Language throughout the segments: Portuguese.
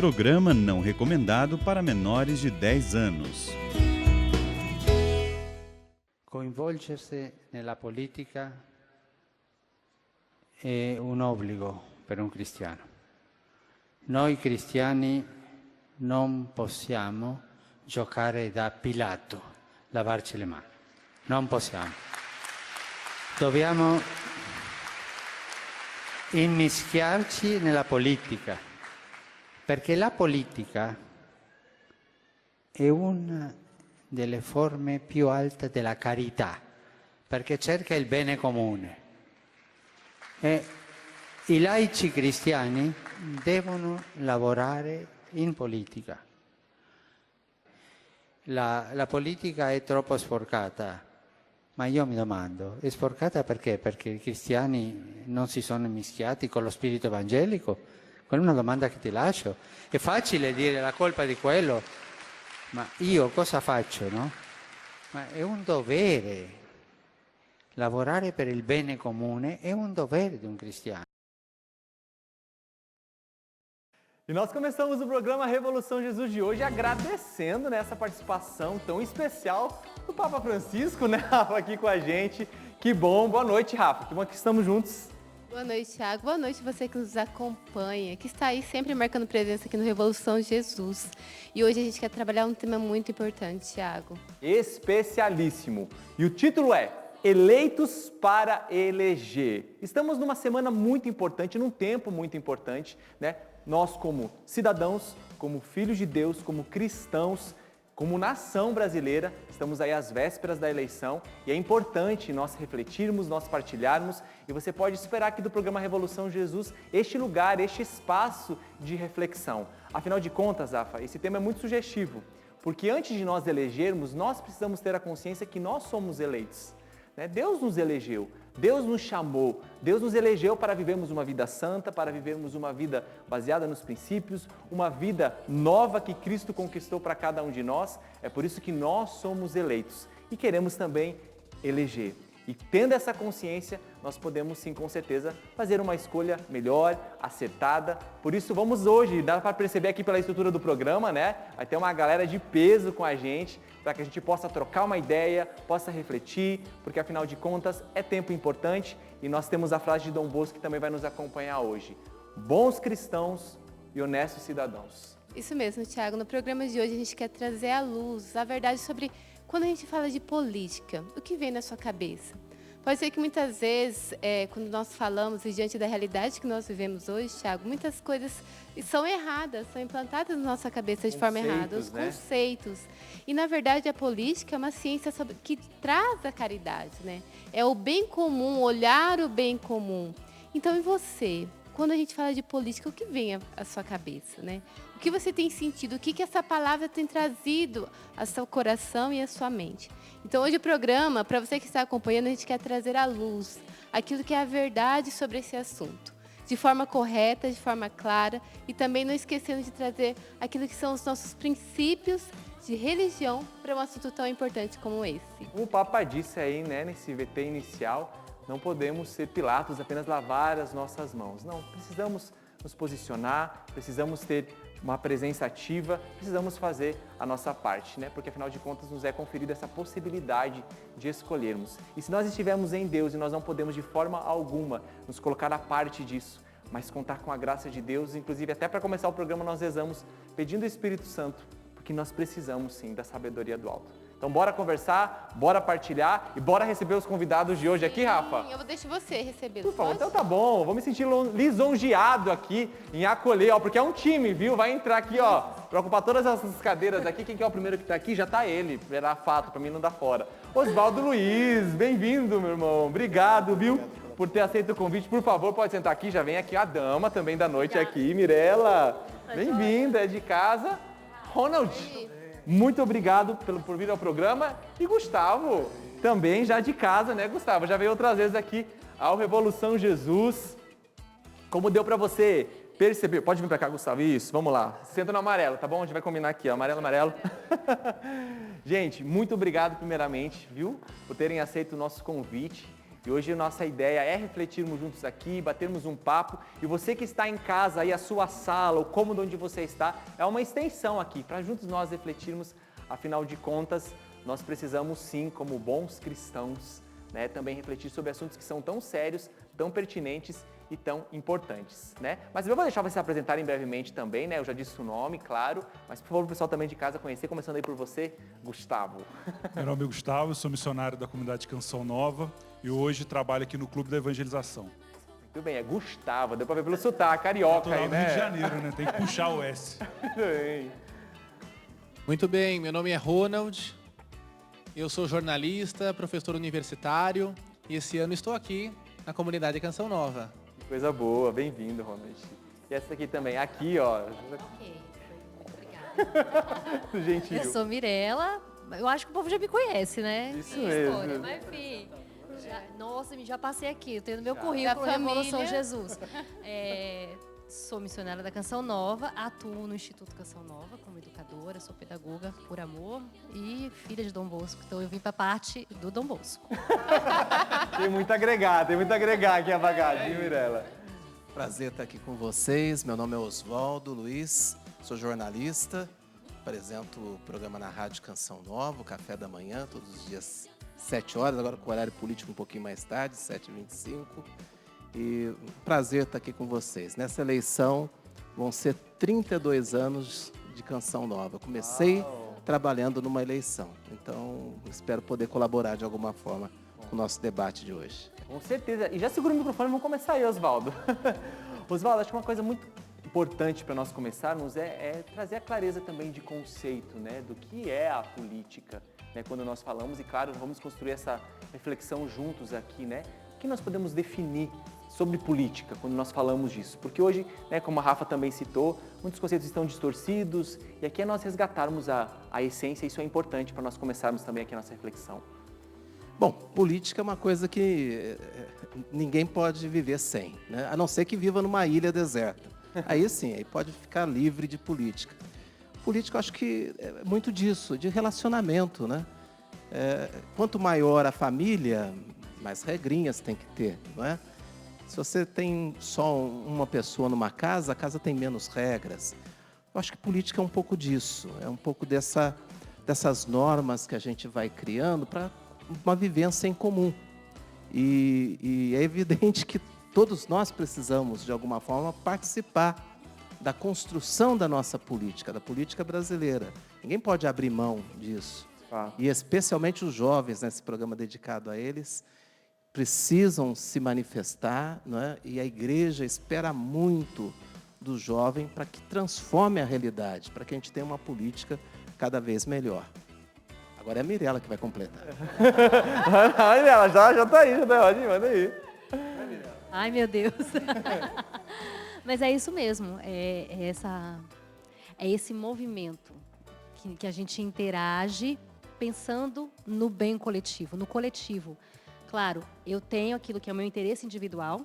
Programa não recomendado para menores de 10 anos. Coinvolgersi nella politica è un obbligo per un cristiano. Noi cristiani non possiamo giocare da Pilato, lavarci le mani. Non possiamo. Dobbiamo immischiarci nella politica, perché la politica è una delle forme più alte della carità, perché cerca il bene comune. E i laici cristiani devono lavorare in politica. La politica è troppo sporcata, ma io mi domando, è sporcata perché? Perché i cristiani non si sono mischiati con lo spirito evangelico? Quella è una domanda che ti lascio. È facile dire la colpa di quello, ma io cosa faccio, no? Ma è un dovere. Lavorare per il bene comune è un dovere di un cristiano. E nós começamos o programa Revolução Jesus de hoje agradecendo essa participação tão especial do Papa Francisco, né, Rafa, aqui com a gente. Que bom, boa noite, Rafa, que bom que estamos juntos. Boa noite, Thiago. Boa noite você que nos acompanha, que está aí sempre marcando presença aqui no Revolução Jesus. E hoje a gente quer trabalhar um tema muito importante, Thiago. Especialíssimo. E o título é Eleitos para eleger. Estamos numa semana muito importante, num tempo muito importante, né? Nós como cidadãos, como filhos de Deus, como cristãos, como nação brasileira, estamos aí às vésperas da eleição e é importante nós refletirmos, nós partilharmos e você pode esperar aqui do programa Revolução Jesus este lugar, este espaço de reflexão. Afinal de contas, Rafa, esse tema é muito sugestivo, porque antes de nós elegermos, nós precisamos ter a consciência que nós somos eleitos. Deus nos elegeu, Deus nos chamou, Deus nos elegeu para vivermos uma vida santa, para vivermos uma vida baseada nos princípios, uma vida nova que Cristo conquistou para cada um de nós. É por isso que nós somos eleitos e queremos também eleger. E tendo essa consciência, nós podemos sim, com certeza, fazer uma escolha melhor, acertada. Por isso, vamos hoje, dá para perceber aqui pela estrutura do programa, né? Vai ter uma galera de peso com a gente, para que a gente possa trocar uma ideia, possa refletir, porque afinal de contas é tempo importante e nós temos a frase de Dom Bosco que também vai nos acompanhar hoje. Bons cristãos e honestos cidadãos. Isso mesmo, Thiago. No programa de hoje a gente quer trazer à luz a verdade sobre quando a gente fala de política, o que vem na sua cabeça? Pode ser que muitas vezes, quando nós falamos e diante da realidade que nós vivemos hoje, Thiago, muitas coisas são erradas, são implantadas na nossa cabeça de forma errada, os conceitos. E, na verdade, a política é uma ciência que traz a caridade, né? É o bem comum, olhar o bem comum. Então, e você? Quando a gente fala de política, o que vem à sua cabeça, né? O que você tem sentido? O que essa palavra tem trazido ao seu coração e à sua mente? Então, hoje o programa, para você que está acompanhando, a gente quer trazer à luz aquilo que é a verdade sobre esse assunto, de forma correta, de forma clara, e também não esquecendo de trazer aquilo que são os nossos princípios de religião para um assunto tão importante como esse. O Papa disse aí, né, nesse VT inicial, não podemos ser Pilatos, apenas lavar as nossas mãos. Não, precisamos nos posicionar, precisamos ter uma presença ativa, precisamos fazer a nossa parte, né? Porque afinal de contas nos é conferida essa possibilidade de escolhermos. E se nós estivermos em Deus e nós não podemos de forma alguma nos colocar à parte disso, mas contar com a graça de Deus, inclusive até para começar o programa nós rezamos pedindo o Espírito Santo, porque nós precisamos sim da sabedoria do alto. Então bora conversar, bora partilhar e bora receber os convidados de hoje aqui, Rafa? Eu vou deixar você receber. Por favor, então tá bom, vou me sentir lisonjeado aqui em acolher, ó, porque é um time, viu? Vai entrar aqui, ó, pra ocupar todas essas cadeiras aqui. Quem que é o primeiro que tá aqui? Já tá ele, era fato, pra mim não dá fora. Oswaldo Luiz, bem-vindo, meu irmão. Obrigado, viu? Por ter aceito o convite. Por favor, pode sentar aqui, já vem aqui a dama também da noite aqui, Mirella. Bem-vinda, é de casa. Ronald. Muito obrigado por vir ao programa. E Gustavo, também já de casa, né, Gustavo? Já veio outras vezes aqui ao Revolução Jesus. Como deu para você perceber? Pode vir para cá, Gustavo. Isso, vamos lá. Senta no amarelo, tá bom? A gente vai combinar aqui, ó. Amarelo, amarelo. Gente, muito obrigado primeiramente, viu? Por terem aceito o nosso convite. E hoje a nossa ideia é refletirmos juntos aqui, batermos um papo. E você que está em casa, aí a sua sala, o cômodo onde você está, é uma extensão aqui, para juntos nós refletirmos. Afinal de contas, nós precisamos sim, como bons cristãos, né, também refletir sobre assuntos que são tão sérios, tão pertinentes e tão importantes, né? Mas eu vou deixar vocês se apresentarem brevemente também, né? Eu já disse o nome, claro, mas por favor, o pessoal também de casa conhecer, começando aí por você, Gustavo. Meu nome é Gustavo, sou missionário da comunidade Canção Nova e hoje trabalho aqui no Clube da Evangelização. Muito bem, é Gustavo, deu pra ver pelo sotaque, carioca aí, do né? Rio de Janeiro, né? Tem que puxar o S. Muito bem, meu nome é Ronald, eu sou jornalista, professor universitário e esse ano estou aqui na comunidade Canção Nova. Que coisa boa, bem-vindo, Ronald. E essa aqui também, aqui, ó. Ok, obrigada. Gentil. Eu sou Mirella, eu acho que o povo já me conhece, né? Isso Minha mesmo. História. Mas, enfim, nossa, já passei aqui, eu tenho no meu Da currículo Revolução família. Jesus. Sou missionária da Canção Nova, atuo no Instituto Canção Nova como educadora, sou pedagoga por amor e filha de Dom Bosco, então eu vim para a parte do Dom Bosco. Tem muito a agregar aqui a bagagem, Mirella? Prazer estar aqui com vocês. Meu nome é Oswaldo Luiz, sou jornalista, apresento o programa na Rádio Canção Nova, o Café da Manhã, todos os dias 7 horas, agora com o horário político um pouquinho mais tarde, 7h25. E prazer estar aqui com vocês. Nessa eleição vão ser 32 anos de Canção Nova. Eu comecei trabalhando numa eleição, então espero poder colaborar de alguma forma com o nosso debate de hoje. Com certeza. E já segura o microfone, vamos começar aí, Oswaldo. Oswaldo, acho que uma coisa muito importante para nós começarmos é trazer a clareza também de conceito, né, do que é a política, né, quando nós falamos, e claro, vamos construir essa reflexão juntos aqui, né, o que nós podemos definir sobre política quando nós falamos disso, porque hoje, né, como a Rafa também citou, muitos conceitos estão distorcidos e aqui é nós resgatarmos a essência, e isso é importante para nós começarmos também aqui a nossa reflexão. Bom, política é uma coisa que ninguém pode viver sem, né? A não ser que viva numa ilha deserta. Aí sim, aí pode ficar livre de política. Política, eu acho que é muito disso, de relacionamento, né? Quanto maior a família, mais regrinhas tem que ter, não é? Se você tem só uma pessoa numa casa, a casa tem menos regras. Eu acho que política é um pouco disso, é um pouco dessas normas que a gente vai criando para uma vivência em comum. E é evidente que todos nós precisamos, de alguma forma, participar da construção da nossa política, da política brasileira. Ninguém pode abrir mão disso. E especialmente os jovens, nesse programa dedicado a eles, precisam se manifestar, não é? E a igreja espera muito do jovem para que transforme a realidade, para que a gente tenha uma política cada vez melhor. Agora é a Mirella que vai completar. Olha, ela já tá aí, manda aí. Ai, meu Deus. Mas é isso mesmo, é esse movimento que a gente interage pensando no bem coletivo, no coletivo. Claro, eu tenho aquilo que é o meu interesse individual,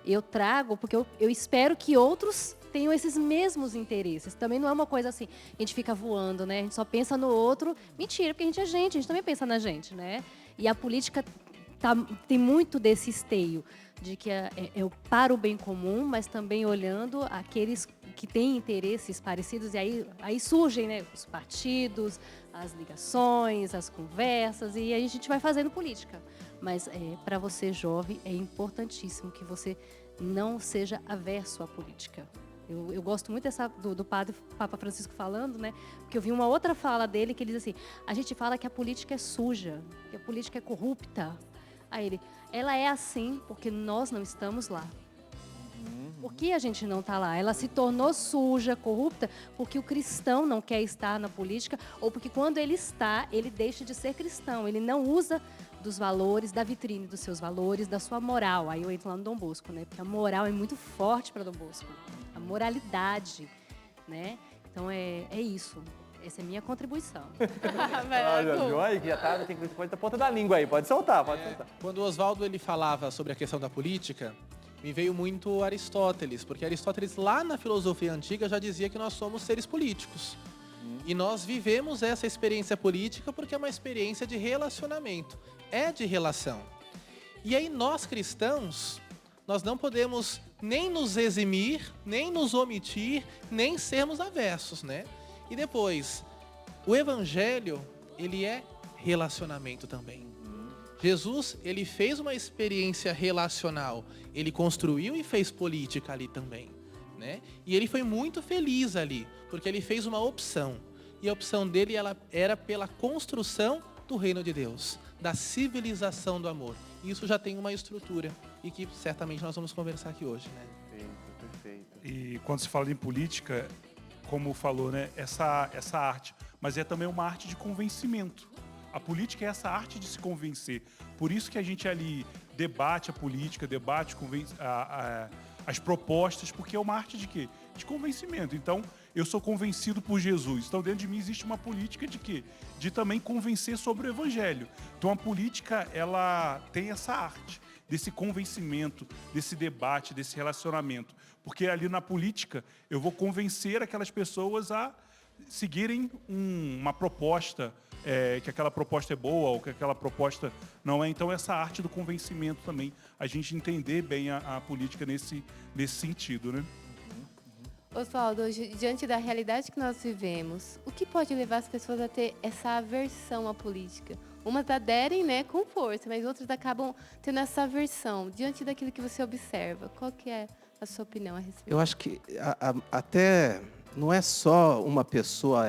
eu trago porque eu espero que outros tenham esses mesmos interesses. Também não é uma coisa assim, a gente fica voando, né? A gente só pensa no outro. Mentira, porque a gente também pensa na gente, né? E a política tem muito desse esteio, de que é para o bem comum, mas também olhando aqueles que têm interesses parecidos, e aí surgem, né, os partidos, as ligações, as conversas, e aí a gente vai fazendo política. Mas para você jovem é importantíssimo que você não seja averso à política. Eu gosto muito do padre Papa Francisco falando, né? Porque eu vi uma outra fala dele que ele diz assim, a gente fala que a política é suja, que a política é corrupta. Aí ela é assim porque nós não estamos lá. Por que a gente não está lá? Ela se tornou suja, corrupta, porque o cristão não quer estar na política, ou porque quando ele está, ele deixa de ser cristão, ele não usa dos valores, da vitrine dos seus valores, da sua moral. Aí eu entro lá no Dom Bosco, né? Porque a moral é muito forte para Dom Bosco. A moralidade, né? Então é isso. Essa é a minha contribuição. Já viu aí que já tá, tem que pode estar ponta da língua aí, pode soltar, pode soltar. Quando o Oswaldo ele falava sobre a questão da política, me veio muito Aristóteles, porque Aristóteles lá na filosofia antiga já dizia que nós somos seres políticos. E nós vivemos essa experiência política porque é uma experiência de relacionamento, é de relação. E aí nós cristãos, nós não podemos nem nos eximir, nem nos omitir, nem sermos avessos, né? E depois, o evangelho, ele é relacionamento também. Jesus, ele fez uma experiência relacional, ele construiu e fez política ali também, né? E ele foi muito feliz ali, porque ele fez uma opção. E a opção dele ela era pela construção do reino de Deus, da civilização do amor. E isso já tem uma estrutura e que certamente nós vamos conversar aqui hoje, né? Perfeito. E quando se fala em política, como falou, né, essa arte, mas é também uma arte de convencimento. A política é essa arte de se convencer. Por isso que a gente ali debate a política, debate as propostas, porque é uma arte de quê? De convencimento. Então, eu sou convencido por Jesus. Então, dentro de mim existe uma política de quê? De também convencer sobre o Evangelho. Então, a política, ela tem essa arte desse convencimento, desse debate, desse relacionamento. Porque ali na política, eu vou convencer aquelas pessoas a seguirem uma proposta, que aquela proposta é boa ou que aquela proposta não é. Então, essa arte do convencimento também, a gente entender bem a política nesse sentido, né? Oswaldo, hoje, diante da realidade que nós vivemos, o que pode levar as pessoas a ter essa aversão à política? Umas aderem, né, com força, mas outras acabam tendo essa aversão diante daquilo que você observa. Qual que é a sua opinião a respeito? Eu acho que até não é só uma pessoa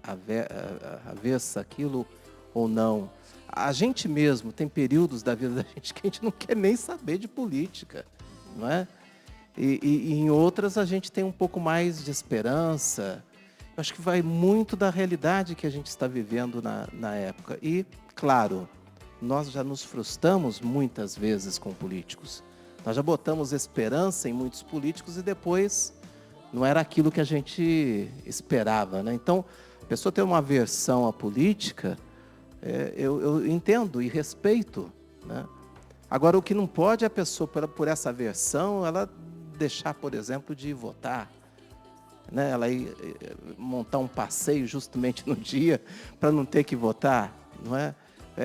avessa aquilo ou não. A gente mesmo tem períodos da vida da gente que a gente não quer nem saber de política, não é? E em outras a gente tem um pouco mais de esperança. Eu acho que vai muito da realidade que a gente está vivendo na época. E, claro, nós já nos frustramos muitas vezes com políticos. Nós já botamos esperança em muitos políticos e depois não era aquilo que a gente esperava, né? Então, a pessoa ter uma aversão à política, eu entendo e respeito, né? Agora, o que não pode é a pessoa, por essa aversão, ela deixar, por exemplo, de votar, né? Ela ir montar um passeio justamente no dia para não ter que votar, não é?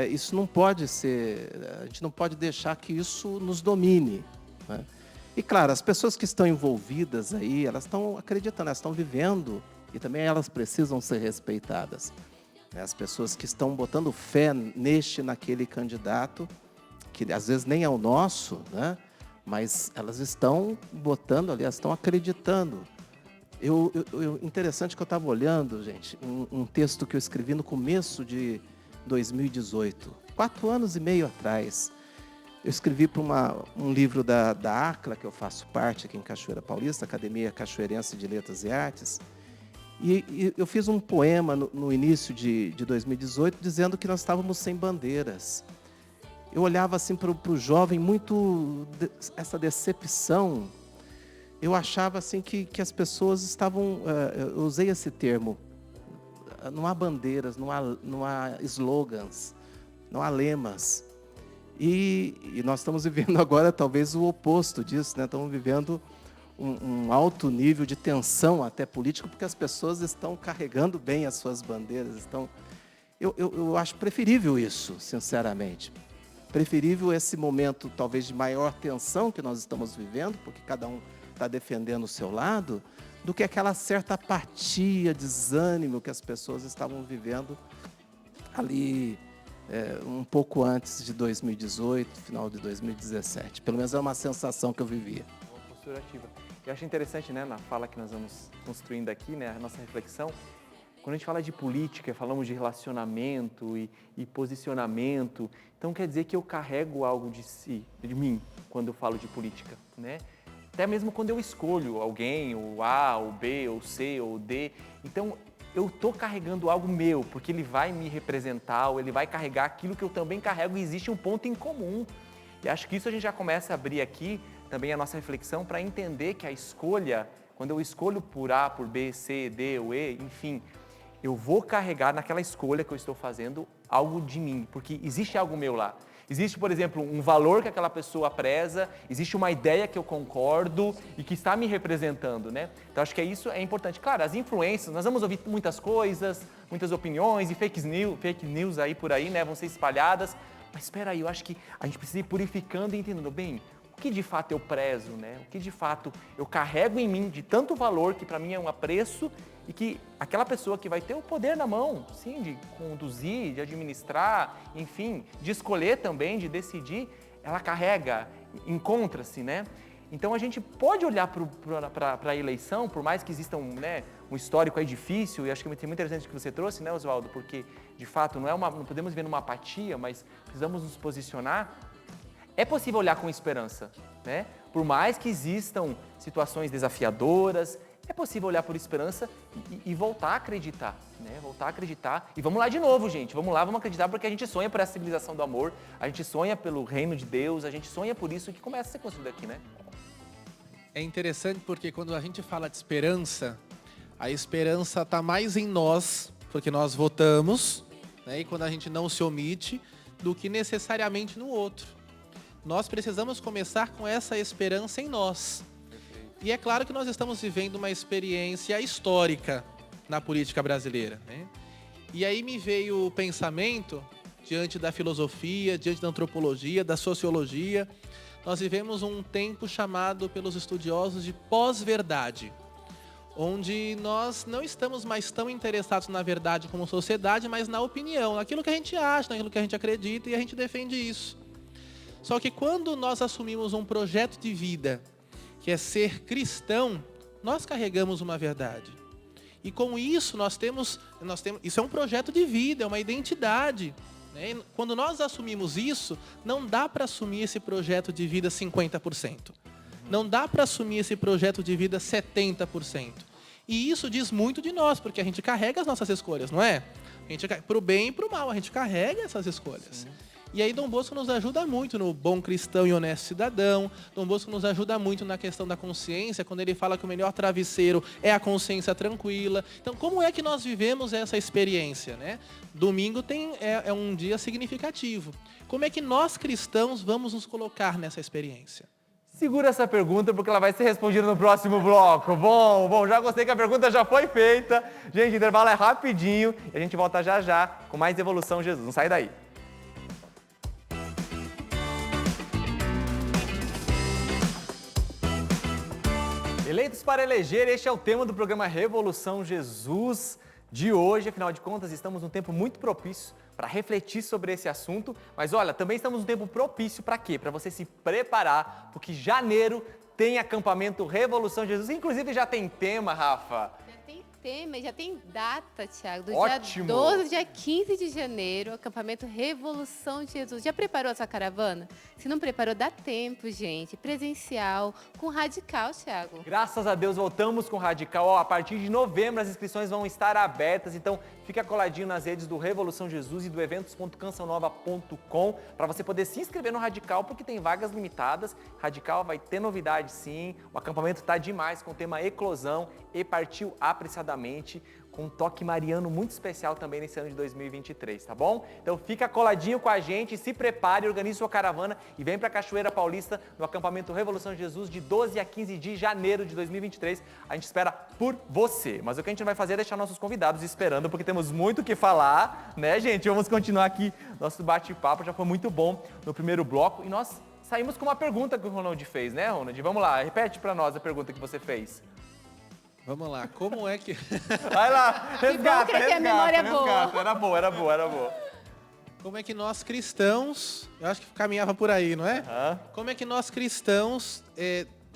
Isso não pode ser, a gente não pode deixar que isso nos domine, né? E claro, as pessoas que estão envolvidas aí, elas estão acreditando, elas estão vivendo e também elas precisam ser respeitadas. As pessoas que estão botando fé naquele candidato, que às vezes nem é o nosso, né? Mas elas estão botando ali, elas estão acreditando. Interessante que eu estava olhando, gente, um texto que eu escrevi no começo de 2018, 4 anos e meio atrás. Eu escrevi para um livro da ACLA, que eu faço parte aqui em Cachoeira Paulista, Academia Cachoeirense de Letras e Artes. E eu fiz um poema no início de 2018, dizendo que nós estávamos sem bandeiras. Eu olhava assim para o jovem, essa decepção. Eu achava assim que as pessoas estavam, eu usei esse termo, não há bandeiras, não há slogans, não há lemas. E nós estamos vivendo agora talvez o oposto disso, né? Estamos vivendo um alto nível de tensão até político, porque as pessoas estão carregando bem as suas bandeiras. Eu acho preferível isso, sinceramente. Preferível esse momento talvez de maior tensão que nós estamos vivendo, porque cada um está defendendo o seu lado, do que aquela certa apatia, desânimo que as pessoas estavam vivendo ali um pouco antes de 2018, final de 2017. Pelo menos é uma sensação que eu vivia. Uma postura ativa. Eu acho interessante, né, na fala que nós vamos construindo aqui, né, a nossa reflexão. Quando a gente fala de política, falamos de relacionamento e posicionamento. Então, quer dizer que eu carrego algo de mim, quando eu falo de política, né? Até mesmo quando eu escolho alguém, o A, o B, o C, ou o D. Então, eu estou carregando algo meu, porque ele vai me representar, ou ele vai carregar aquilo que eu também carrego, e existe um ponto em comum. E acho que isso a gente já começa a abrir aqui, também a nossa reflexão, para entender que a escolha, quando eu escolho por A, por B, C, D ou E, enfim, eu vou carregar naquela escolha que eu estou fazendo algo de mim, porque existe algo meu lá. Existe, por exemplo, um valor que aquela pessoa preza, existe uma ideia que eu concordo e que está me representando, né? Então, acho que isso é importante. Claro, as influências, nós vamos ouvir muitas coisas, muitas opiniões e fake news aí por aí, né? Vão ser espalhadas, Mas espera aí, eu acho que a gente precisa ir purificando e entendendo bem o que de fato eu prezo, né? O que de fato eu carrego em mim de tanto valor que para mim é um apreço e que aquela pessoa que vai ter o poder na mão, sim, de conduzir, de administrar, enfim, de escolher também, de decidir, ela carrega, encontra-se, né? Então a gente pode olhar para a eleição, por mais que exista um histórico aí difícil, e acho que é muito interessante o que você trouxe, né, Oswaldo? Porque, de fato, não podemos viver numa apatia, mas precisamos nos posicionar. É possível olhar com esperança, né? Por mais que existam situações desafiadoras, é possível olhar por esperança e voltar a acreditar, né? Voltar a acreditar. E vamos lá de novo, gente. Vamos lá, vamos acreditar, porque a gente sonha por essa civilização do amor, a gente sonha pelo reino de Deus, a gente sonha por isso que começa a ser construído aqui, né? É interessante porque quando a gente fala de esperança, a esperança está mais em nós, porque nós votamos, né? E quando a gente não se omite, do que necessariamente no outro. Nós precisamos começar com essa esperança em nós. E é claro que nós estamos vivendo uma experiência histórica na política brasileira, né? E aí me veio o pensamento, diante da filosofia, diante da antropologia, da sociologia, nós vivemos um tempo chamado pelos estudiosos de pós-verdade, onde nós não estamos mais tão interessados na verdade como sociedade, mas na opinião, naquilo que a gente acha, naquilo que a gente acredita, e a gente defende isso. Só que quando nós assumimos um projeto de vida, que é ser cristão, nós carregamos uma verdade. E com isso nós temos isso é um projeto de vida, é uma identidade, né? Quando nós assumimos isso, não dá para assumir esse projeto de vida 50%. Não dá para assumir esse projeto de vida 70%. E isso diz muito de nós, porque a gente carrega as nossas escolhas, não é? Para o bem e para o mal, a gente carrega essas escolhas. Sim. E aí Dom Bosco nos ajuda muito no bom cristão e honesto cidadão. Dom Bosco nos ajuda muito na questão da consciência, quando ele fala que o melhor travesseiro é a consciência tranquila. Então, como é que nós vivemos essa experiência, né? Domingo é um dia significativo. Como é que nós cristãos vamos nos colocar nessa experiência? Segura essa pergunta, porque ela vai ser respondida no próximo bloco. Bom, já gostei que a pergunta já foi feita. Gente, o intervalo é rapidinho e a gente volta já com mais Evolução Jesus. Não sai daí. Eleitos para eleger, este é o tema do programa Revolução Jesus de hoje. Afinal de contas, estamos num tempo muito propício para refletir sobre esse assunto. Mas olha, também estamos num tempo propício para quê? Para você se preparar, porque janeiro tem acampamento Revolução Jesus. Inclusive já tem tema, Rafa. Tema, já tem data, Thiago, do Ótimo. dia 12 ao dia 15 de janeiro, acampamento Revolução de Jesus. Já preparou a sua caravana? Se não preparou, dá tempo, gente. Presencial, com Radical, Thiago. Graças a Deus voltamos com Radical. A partir de novembro as inscrições vão estar abertas, então fica coladinho nas redes do Revolução Jesus e do eventos.cançãonova.com para você poder se inscrever no Radical, porque tem vagas limitadas. Radical vai ter novidade sim, o acampamento está demais com o tema Eclosão e partiu apressadamente, com um toque mariano muito especial também nesse ano de 2023, tá bom? Então fica coladinho com a gente, se prepare, organize sua caravana e vem para Cachoeira Paulista no acampamento Revolução Jesus de 12 a 15 de janeiro de 2023. A gente espera por você, mas o que a gente vai fazer é deixar nossos convidados esperando, porque temos muito o que falar, né, gente? Vamos continuar aqui, nosso bate-papo já foi muito bom no primeiro bloco e nós saímos com uma pergunta que o Ronald fez, né, Ronald? Vamos lá, repete para nós a pergunta que você fez. Vamos lá, como é que... Vai lá, resgata. A memória é boa. Era boa. Como é que nós cristãos, eu acho que caminhava por aí, não é? Como é que nós cristãos,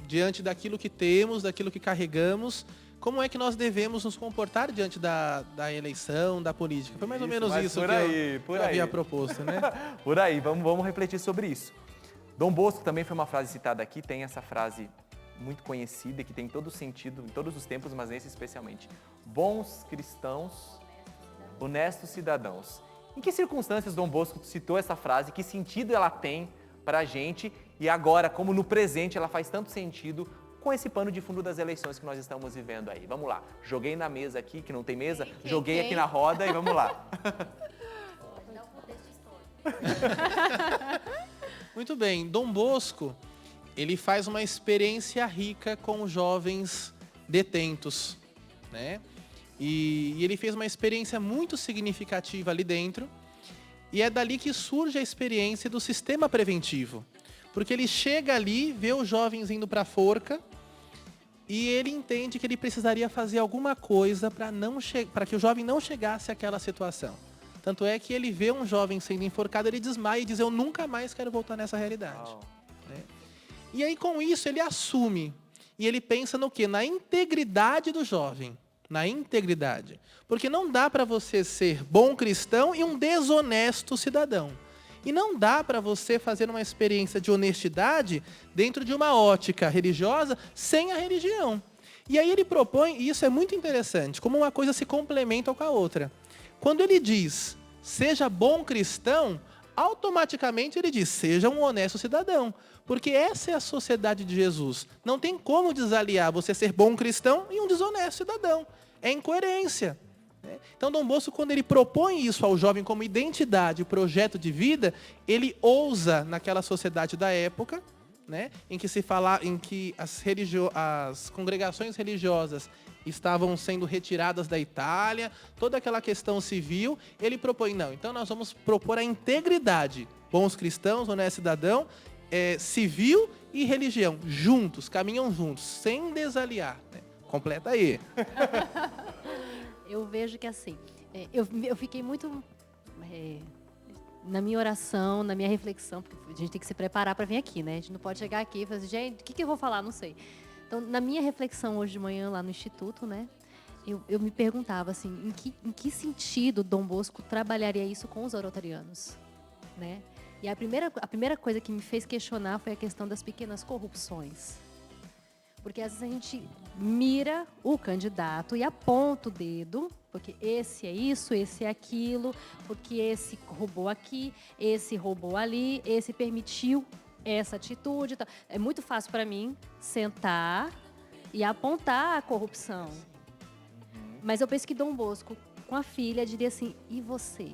diante daquilo que temos, daquilo que carregamos, como é que nós devemos nos comportar diante da eleição, da política? Foi mais ou menos isso que eu havia proposto, né? Por aí, vamos refletir sobre isso. Dom Bosco também foi uma frase citada aqui, tem essa frase muito conhecida, que tem todo sentido em todos os tempos, mas nesse especialmente. Bons cristãos, honestos cidadãos. Em que circunstâncias Dom Bosco citou essa frase? Que sentido ela tem para a gente? E agora, como no presente, ela faz tanto sentido com esse pano de fundo das eleições que nós estamos vivendo aí. Vamos lá. Joguei na mesa aqui, que não tem mesa. Joguei aqui na roda e vamos lá. Muito bem. Dom Bosco, ele faz uma experiência rica com jovens detentos, né? E ele fez uma experiência muito significativa ali dentro. E é dali que surge a experiência do sistema preventivo. Porque ele chega ali, vê os jovens indo para a forca, e ele entende que ele precisaria fazer alguma coisa para que o jovem não chegasse àquela situação. Tanto é que ele vê um jovem sendo enforcado, ele desmaia e diz, eu nunca mais quero voltar nessa realidade. Né? E aí, com isso, ele assume. E ele pensa no quê? Na integridade do jovem. Na integridade. Porque não dá para você ser bom cristão e um desonesto cidadão. E não dá para você fazer uma experiência de honestidade dentro de uma ótica religiosa sem a religião. E aí ele propõe, e isso é muito interessante, como uma coisa se complementa com a outra. Quando ele diz, seja bom cristão, automaticamente ele diz, seja um honesto cidadão. Porque essa é a sociedade de Jesus. Não tem como desaliar você ser bom cristão e um desonesto cidadão. É incoerência. Então, Dom Bosco, quando ele propõe isso ao jovem como identidade, projeto de vida, ele ousa naquela sociedade da época, né, em que as congregações religiosas estavam sendo retiradas da Itália, toda aquela questão civil, ele propõe, não, então nós vamos propor a integridade, bons cristãos, honesto cidadão, civil e religião, juntos, caminham juntos, sem desaliar. Né? Completa aí. Eu vejo que assim, eu fiquei muito na minha oração, na minha reflexão, porque a gente tem que se preparar para vir aqui, né? A gente não pode chegar aqui e falar assim, gente, o que eu vou falar? Não sei. Então, na minha reflexão hoje de manhã lá no Instituto, né? Eu me perguntava assim, em que sentido Dom Bosco trabalharia isso com os orotarianos, né? E a primeira coisa que me fez questionar foi a questão das pequenas corrupções. Porque às vezes a gente mira o candidato e aponta o dedo, porque esse é isso, esse é aquilo, porque esse roubou aqui, esse roubou ali, esse permitiu essa atitude. É muito fácil para mim sentar e apontar a corrupção. Mas eu penso que Dom Bosco, com a filha, diria assim, e você?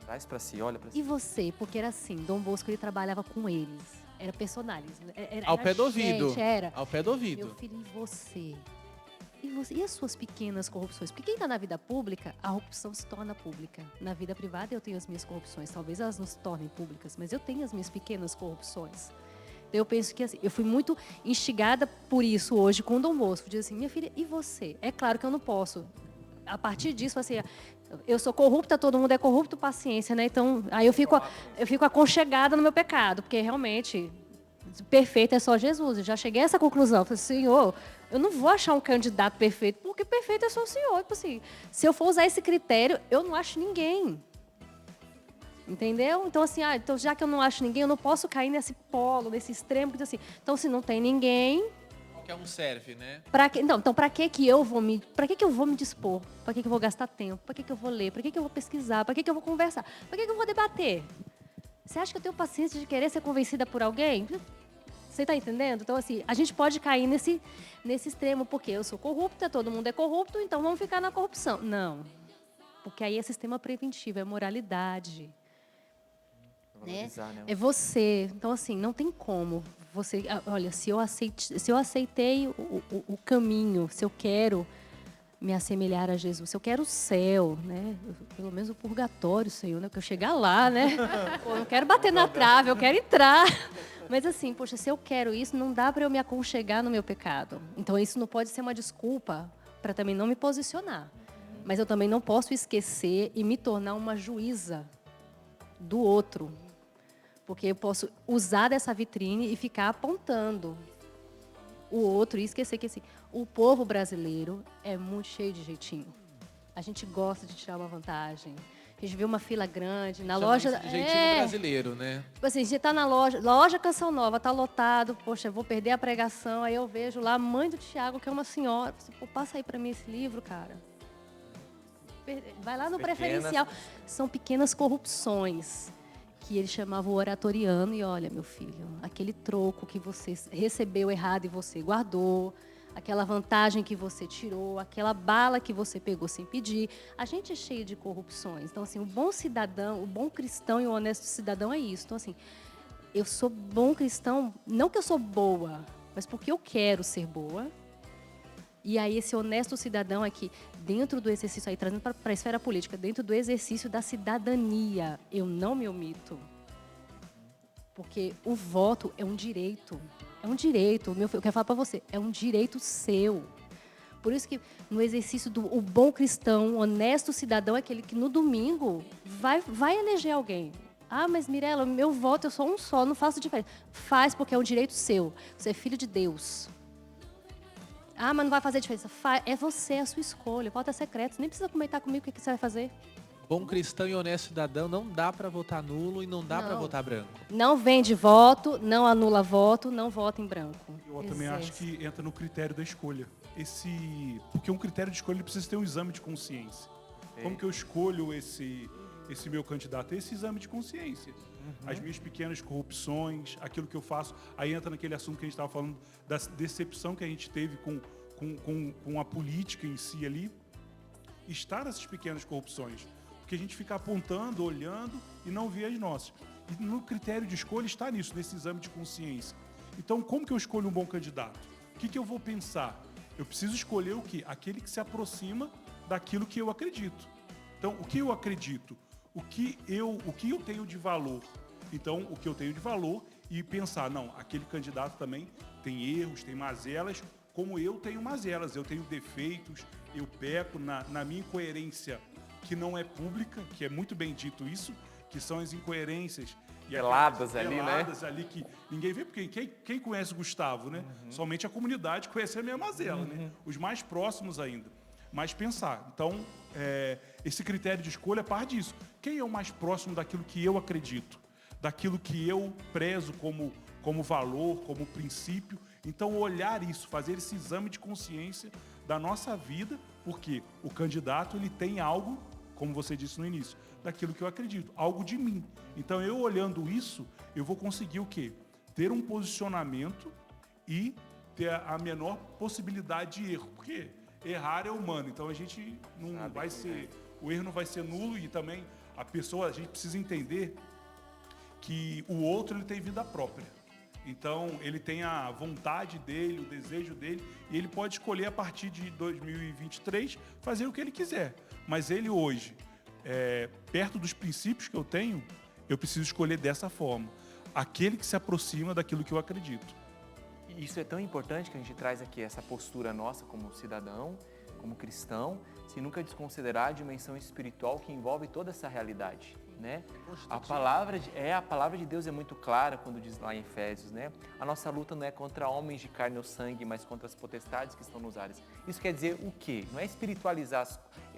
Traz para si, olha para si. E você? Porque era assim, Dom Bosco ele trabalhava com eles. Era personalismo. Ao pé do ouvido. Era. Ao pé do ouvido. Meu filho, e você? E você? E as suas pequenas corrupções? Porque quem está na vida pública, a corrupção se torna pública. Na vida privada eu tenho as minhas corrupções. Talvez elas não se tornem públicas, mas eu tenho as minhas pequenas corrupções. Então eu penso que assim, eu fui muito instigada por isso hoje com o Dom Bosco. Diz assim, minha filha, e você? É claro que eu não posso. A partir disso, assim, eu sou corrupta, todo mundo é corrupto, paciência, né? Então, aí eu fico aconchegada no meu pecado, porque realmente perfeito é só Jesus. Eu já cheguei a essa conclusão. Eu falei, Senhor, eu não vou achar um candidato perfeito, porque perfeito é só o Senhor. Tipo assim, se eu for usar esse critério, eu não acho ninguém. Entendeu? Então, assim, então, já que eu não acho ninguém, eu não posso cair nesse polo, nesse extremo, porque assim, então se não tem ninguém, qualquer um serve, né? Então, para que eu vou me dispor? Para que eu vou gastar tempo? Para que eu vou ler? Para que eu vou pesquisar? Para que eu vou conversar? Para que eu vou debater? Você acha que eu tenho paciência de querer ser convencida por alguém? Você está entendendo? Então, assim, a gente pode cair nesse extremo, porque eu sou corrupta, todo mundo é corrupto, então vamos ficar na corrupção. Não. Porque aí é sistema preventivo, é moralidade. Né? É você. Então, assim, não tem como. Você, olha, se eu aceitei o caminho, se eu quero me assemelhar a Jesus, se eu quero o céu, né? Pelo menos o purgatório, Senhor, né? Que eu chegar lá, né? Pô, eu não quero bater na trave, eu quero entrar. Mas assim, poxa, se eu quero isso, não dá para eu me aconchegar no meu pecado. Então isso não pode ser uma desculpa para também não me posicionar. Mas eu também não posso esquecer e me tornar uma juíza do outro. Porque eu posso usar dessa vitrine e ficar apontando o outro e esquecer que assim, o povo brasileiro é muito cheio de jeitinho. A gente gosta de tirar uma vantagem. A gente vê uma fila grande na loja. Isso de jeitinho brasileiro, né? Tipo assim, a gente está na loja Canção Nova, está lotado, poxa, eu vou perder a pregação. Aí eu vejo lá a mãe do Tiago, que é uma senhora. Pô, passa aí para mim esse livro, cara. Vai lá no preferencial. São pequenas corrupções que ele chamava o oratoriano. E olha, meu filho, aquele troco que você recebeu errado e você guardou, aquela vantagem que você tirou, aquela bala que você pegou sem pedir. A gente é cheio de corrupções. Então, assim, o bom cidadão, o bom cristão e o honesto cidadão é isso. Então, assim, eu sou bom cristão, não que eu sou boa, mas porque eu quero ser boa. E aí esse honesto cidadão aqui, dentro do exercício, aí trazendo para a esfera política, dentro do exercício da cidadania, eu não me omito. Porque o voto é um direito. É um direito. Eu quero falar para você, é um direito seu. Por isso que no exercício do o bom cristão, o honesto cidadão é aquele que no domingo vai eleger alguém. Ah, mas Mirela, meu voto eu sou um só, não faço diferença. Faz porque é um direito seu. Você é filho de Deus. Ah, mas não vai fazer diferença. É você, é a sua escolha. O voto é secreto. Você nem precisa comentar comigo o que você vai fazer. Bom cristão e honesto cidadão, não dá para votar nulo e não dá para votar branco. Não vende voto, não anula voto, não vota em branco. Eu também acho que entra no critério da escolha. Porque um critério de escolha ele precisa ter um exame de consciência. Como que eu escolho esse meu candidato? Esse exame de consciência. As minhas pequenas corrupções, aquilo que eu faço. Aí entra naquele assunto que a gente estava falando, da decepção que a gente teve com a política em si ali. Estar essas pequenas corrupções. Porque a gente fica apontando, olhando e não vê as nossas. E no critério de escolha está nisso, nesse exame de consciência. Então, como que eu escolho um bom candidato? O que eu vou pensar? Eu preciso escolher o quê? Aquele que se aproxima daquilo que eu acredito. Então, o que eu acredito? O que eu tenho de valor? Então, o que eu tenho de valor e pensar, não, aquele candidato também tem erros, tem mazelas, como eu tenho mazelas, eu tenho defeitos, eu peco na minha incoerência que não é pública, que é muito bem dito isso, que são as incoerências Veladas ali, né? Veladas ali que ninguém vê, porque quem conhece o Gustavo, né? Somente a comunidade conhece a minha mazela, né? Os mais próximos ainda. Mas pensar, então, esse critério de escolha parte disso. Quem é o mais próximo daquilo que eu acredito? Daquilo que eu prezo como valor, como princípio? Então, olhar isso, fazer esse exame de consciência da nossa vida, porque o candidato ele tem algo, como você disse no início, daquilo que eu acredito, algo de mim. Então, eu olhando isso, eu vou conseguir o quê? Ter um posicionamento e ter a menor possibilidade de erro, porque errar é humano, então a gente não vai ser, o erro não vai ser nulo e também a gente precisa entender que o outro ele tem vida própria. Então, ele tem a vontade dele, o desejo dele, e ele pode escolher a partir de 2023 fazer o que ele quiser. Mas ele hoje, perto dos princípios que eu tenho, eu preciso escolher dessa forma. Aquele que se aproxima daquilo que eu acredito. Isso é tão importante que a gente traz aqui essa postura nossa como cidadão, como cristão, sem nunca desconsiderar a dimensão espiritual que envolve toda essa realidade. Né? A palavra de Deus é muito clara quando diz lá em Efésios, né? A nossa luta não é contra homens de carne ou sangue, mas contra as potestades que estão nos ares. Isso quer dizer o quê? Não é espiritualizar,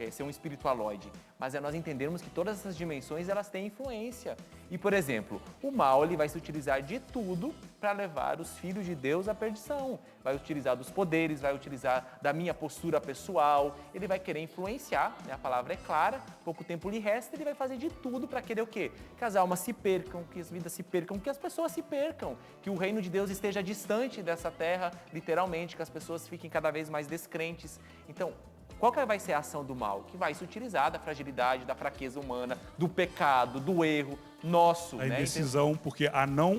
ser um espiritualoide, mas é nós entendermos que todas essas dimensões elas têm influência. E, por exemplo, o mal ele vai se utilizar de tudo para levar os filhos de Deus à perdição. Vai utilizar dos poderes, vai utilizar da minha postura pessoal, ele vai querer influenciar, né? A palavra é clara, pouco tempo lhe resta, ele vai fazer de tudo para querer o quê? Que as almas se percam, que as vidas se percam, que as pessoas se percam, que o reino de Deus esteja distante dessa terra, literalmente, que as pessoas fiquem cada vez mais descrentes. Então, qual que vai ser a ação do mal? Que vai se utilizar da fragilidade, da fraqueza humana, do pecado, do erro nosso. A indecisão, porque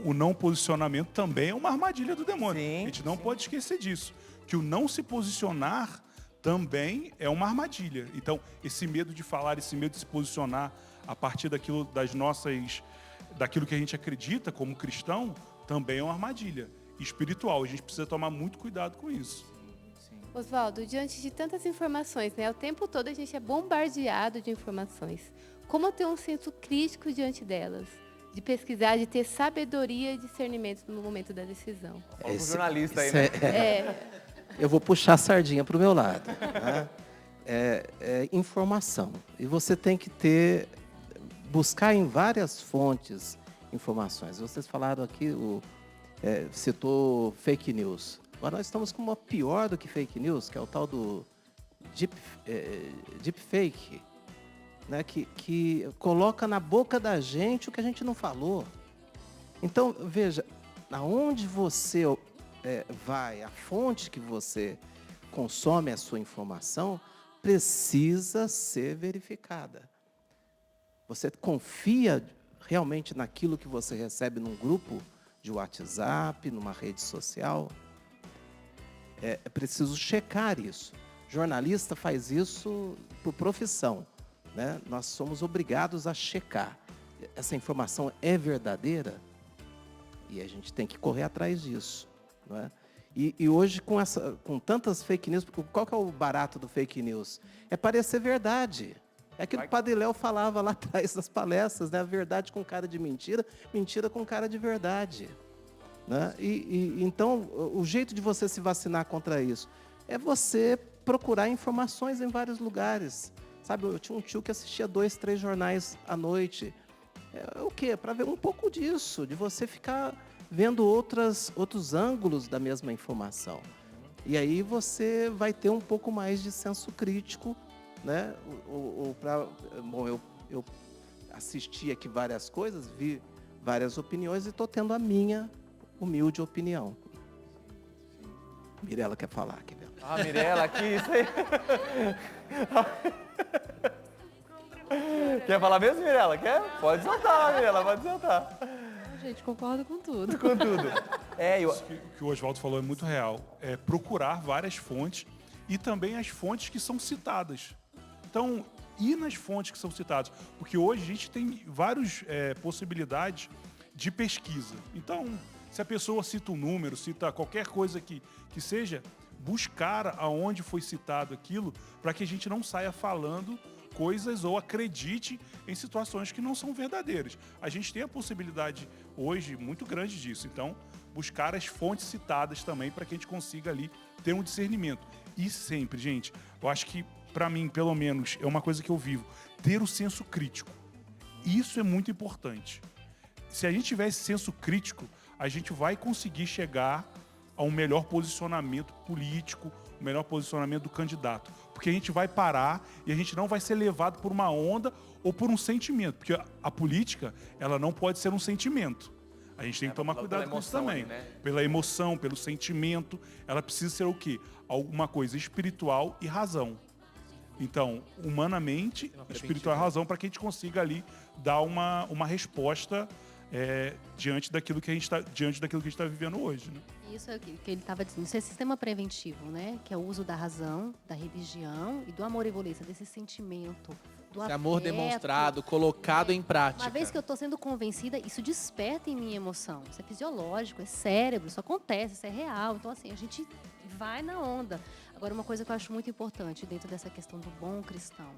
o não posicionamento também é uma armadilha do demônio. Sim, a gente não pode esquecer disso. Que o não se posicionar também é uma armadilha. Então, esse medo de falar, esse medo de se posicionar a partir daquilo que a gente acredita como cristão, também é uma armadilha espiritual. A gente precisa tomar muito cuidado com isso. Oswaldo, diante de tantas informações, né? O tempo todo a gente é bombardeado de informações. Como ter um senso crítico diante delas? De pesquisar, de ter sabedoria e discernimento no momento da decisão. Olha o jornalista aí, né? Eu vou puxar a sardinha para o meu lado. Né? É informação. E você tem que buscar em várias fontes informações. Vocês falaram aqui, citou fake news. Agora nós estamos com uma pior do que fake news, que é o tal do deepfake, né? que coloca na boca da gente o que a gente não falou. Então, veja, aonde você vai, a fonte que você consome a sua informação, precisa ser verificada. Você confia realmente naquilo que você recebe num grupo de WhatsApp, numa rede social? é preciso checar isso. Jornalista faz isso por profissão, né? Nós somos obrigados a checar. Essa informação é verdadeira? E a gente tem que correr atrás disso, não é? E hoje, com tantas fake news, qual que é o barato do fake news? É parecer verdade. É aquilo que o Padre Léo falava lá atrás das palestras, né? A verdade com cara de mentira, mentira com cara de verdade. Né? Então, o jeito de você se vacinar contra isso é você procurar informações em vários lugares. Sabe, eu tinha um tio que assistia 2, 3 jornais à noite. O quê? Para ver um pouco disso, de você ficar vendo outros ângulos da mesma informação. E aí você vai ter um pouco mais de senso crítico, né? Bom, eu assisti aqui várias coisas, vi várias opiniões e estou tendo a minha humilde opinião. Mirela quer falar, quer ver? Ah, Mirela, aqui, isso aí. Quer falar mesmo, Mirela? Quer? Pode soltar, Mirela, pode soltar. Gente, concordo com tudo. Com tudo. Isso que o Oswaldo falou é muito real. É procurar várias fontes e também as fontes que são citadas. Então, ir nas fontes que são citadas. Porque hoje a gente tem várias possibilidades de pesquisa. Então, se a pessoa cita um número, cita qualquer coisa que seja, buscar aonde foi citado aquilo para que a gente não saia falando coisas ou acredite em situações que não são verdadeiras. A gente tem a possibilidade hoje muito grande disso. Então, buscar as fontes citadas também para que a gente consiga ali ter um discernimento. E sempre, gente, eu acho que para mim, pelo menos, é uma coisa que eu vivo, ter o senso crítico. Isso é muito importante. Se a gente tiver esse senso crítico, a gente vai conseguir chegar a um melhor posicionamento político, um melhor posicionamento do candidato. Porque a gente vai parar e a gente não vai ser levado por uma onda ou por um sentimento. Porque a política, ela não pode ser um sentimento. A gente tem que tomar cuidado com isso também. Né? Pela emoção, pelo sentimento. Ela precisa ser o quê? Alguma coisa espiritual e razão. Então, humanamente, espiritual e razão, para que a gente consiga ali dar uma resposta diante daquilo que a gente está vivendo hoje, né? Isso é o que ele estava dizendo. Isso é sistema preventivo, né? Que é o uso da razão, da religião e do amor e violência, desse sentimento, do Esse amor afeto. demonstrado, colocado em prática. Uma vez que eu estou sendo convencida, isso desperta em mim emoção. Isso é fisiológico, é cérebro, isso acontece, isso é real. Então, assim, a gente vai na onda. Agora, uma coisa que eu acho muito importante dentro dessa questão do bom cristão.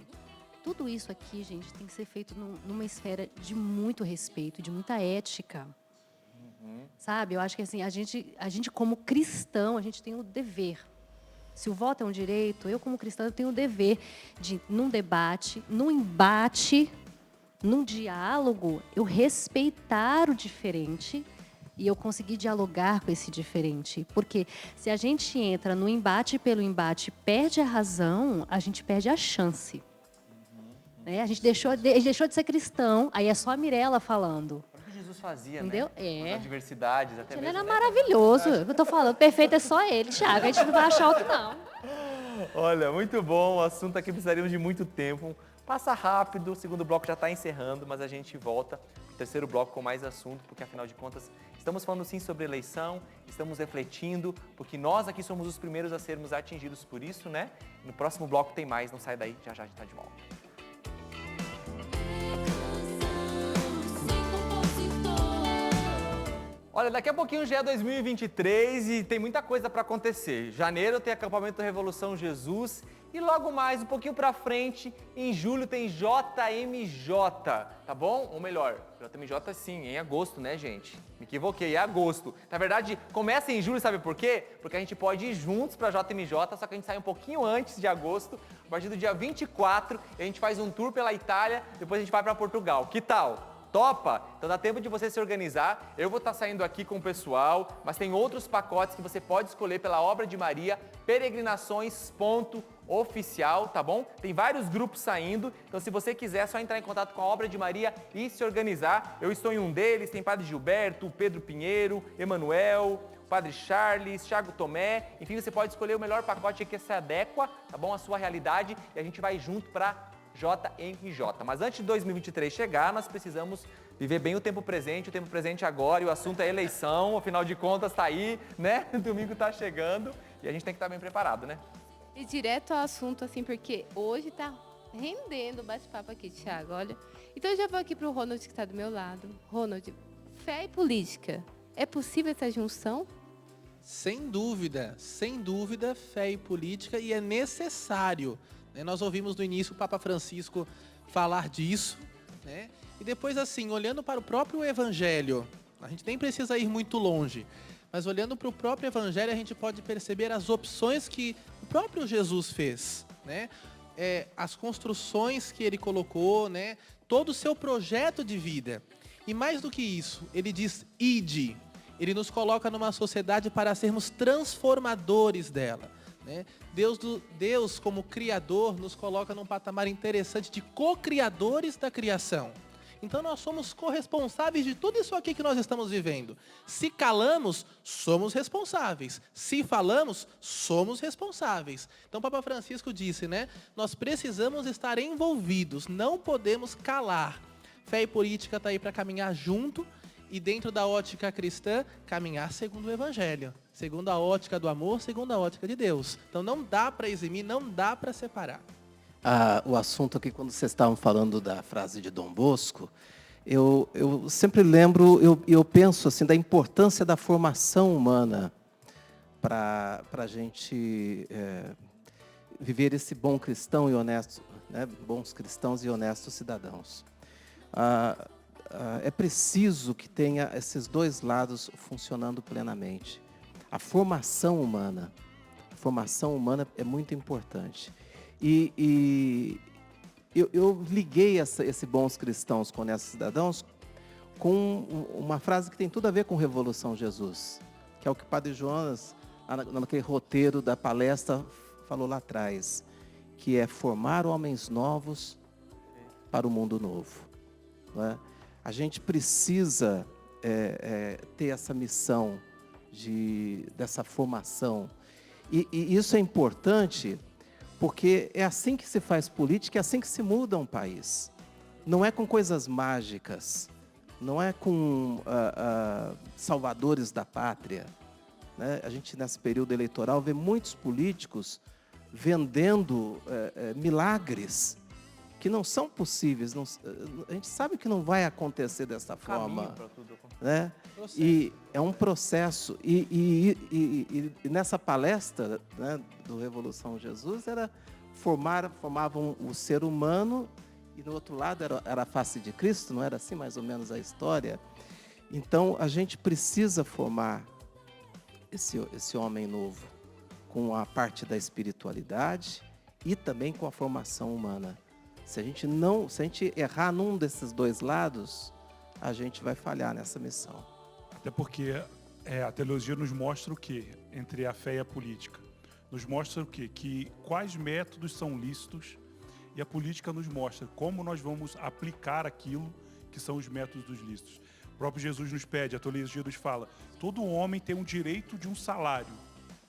Tudo isso aqui, gente, tem que ser feito numa esfera de muito respeito, de muita ética. Sabe? Eu acho que assim, a gente como cristão, a gente tem o dever. Se o voto é um direito, eu como cristão eu tenho o dever de, num debate, num embate, num diálogo, eu respeitar o diferente e eu conseguir dialogar com esse diferente. Porque se a gente entra no embate pelo embate, perde a razão, a gente perde a chance. Né? A gente deixou de ser cristão, aí é só a Mirela falando. Jesus fazia, entendeu? Né? As adversidades, até Ele mesmo. era maravilhoso. Eu tô falando, perfeito é só ele, Thiago. A gente não vai achar outro, não. Olha, muito bom. O assunto aqui precisaríamos de muito tempo. Passa rápido, o segundo bloco já está encerrando, mas a gente volta para o terceiro bloco com mais assunto, porque afinal de contas estamos falando sim sobre eleição, estamos refletindo, porque nós aqui somos os primeiros a sermos atingidos por isso, né? No próximo bloco tem mais, não sai daí, já já a gente está de volta. Olha, daqui a pouquinho já é 2023 e tem muita coisa para acontecer. Janeiro tem acampamento da Revolução Jesus e logo mais, um pouquinho para frente, em julho tem JMJ, tá bom? Ou melhor, JMJ sim, em agosto, né, gente? Me equivoquei, é agosto. Na verdade, começa em julho, sabe por quê? Porque a gente pode ir juntos para JMJ, só que a gente sai um pouquinho antes de agosto, a partir do dia 24, e a gente faz um tour pela Itália, depois a gente vai para Portugal. Que tal? Topa? Então dá tempo de você se organizar. Eu vou estar saindo aqui com o pessoal, mas tem outros pacotes que você pode escolher pela Obra de Maria, peregrinações.oficial, tá bom? Tem vários grupos saindo, então se você quiser é só entrar em contato com a Obra de Maria e se organizar. Eu estou em um deles, tem Padre Gilberto, Pedro Pinheiro, Emanuel, Padre Charles, Thiago Tomé, enfim, você pode escolher o melhor pacote que se adequa, tá bom, à sua realidade e a gente vai junto para JMJ. Mas antes de 2023 chegar, nós precisamos viver bem o tempo presente agora, e o assunto é eleição, afinal de contas tá aí, né? Domingo tá chegando. E a gente tem que estar bem preparado, né? E direto ao assunto, assim, porque hoje tá rendendo o bate-papo aqui, Thiago, olha. Então eu já vou aqui para o Ronald, que está do meu lado. Ronald, fé e política, é possível essa junção? Sem dúvida, fé e política, e é necessário, né? Nós ouvimos no início o Papa Francisco falar disso, né? E depois, assim, olhando para o próprio Evangelho, a gente nem precisa ir muito longe, mas olhando para o próprio Evangelho, a gente pode perceber as opções que o próprio Jesus fez, né? As construções que ele colocou, né? Todo o seu projeto de vida. E mais do que isso, ele diz, ide. Ele nos coloca numa sociedade para sermos transformadores dela, né? Deus, como Criador, nos coloca num patamar interessante de co-criadores da criação. Então nós somos corresponsáveis de tudo isso aqui que nós estamos vivendo. Se calamos, somos responsáveis. Se falamos, somos responsáveis. Então o Papa Francisco disse, né? Nós precisamos estar envolvidos, não podemos calar. Fé e política está aí para caminhar junto e dentro da ótica cristã, caminhar segundo o Evangelho. Segundo a ótica do amor, segundo a ótica de Deus. Então não dá para eximir, não dá para separar. O assunto aqui, quando vocês estavam falando da frase de Dom Bosco, eu sempre lembro, eu penso assim, da importância da formação humana para a gente viver esse bom cristão e honesto, né, bons cristãos e honestos cidadãos. É preciso que tenha esses dois lados funcionando plenamente. A formação humana é muito importante. E eu liguei esse bons cristãos, honestos cidadãos, com uma frase que tem tudo a ver com Revolução Jesus, que é o que o Padre Jonas, naquele roteiro da palestra, falou lá atrás, que é formar homens novos para o mundo novo. Não é? A gente precisa ter essa missão dessa formação. E isso é importante porque é assim que se faz política, é assim que se muda um país. Não é com coisas mágicas, não é com salvadores da pátria, né? A gente, nesse período eleitoral, vê muitos políticos vendendo milagres que não são possíveis. A gente sabe que não vai acontecer dessa forma, né? E é um processo. E nessa palestra, né, do Revolução Jesus, formavam o ser humano e do outro lado era a face de Cristo, não era assim mais ou menos a história? Então a gente precisa formar esse homem novo com a parte da espiritualidade e também com a formação humana. Se a gente errar num desses dois lados, a gente vai falhar nessa missão. Até porque a teologia nos mostra o quê? Entre a fé e a política. Nos mostra o quê? Que quais métodos são lícitos, e a política nos mostra como nós vamos aplicar aquilo que são os métodos lícitos. O próprio Jesus nos pede, a teologia nos fala, todo homem tem um direito de um salário,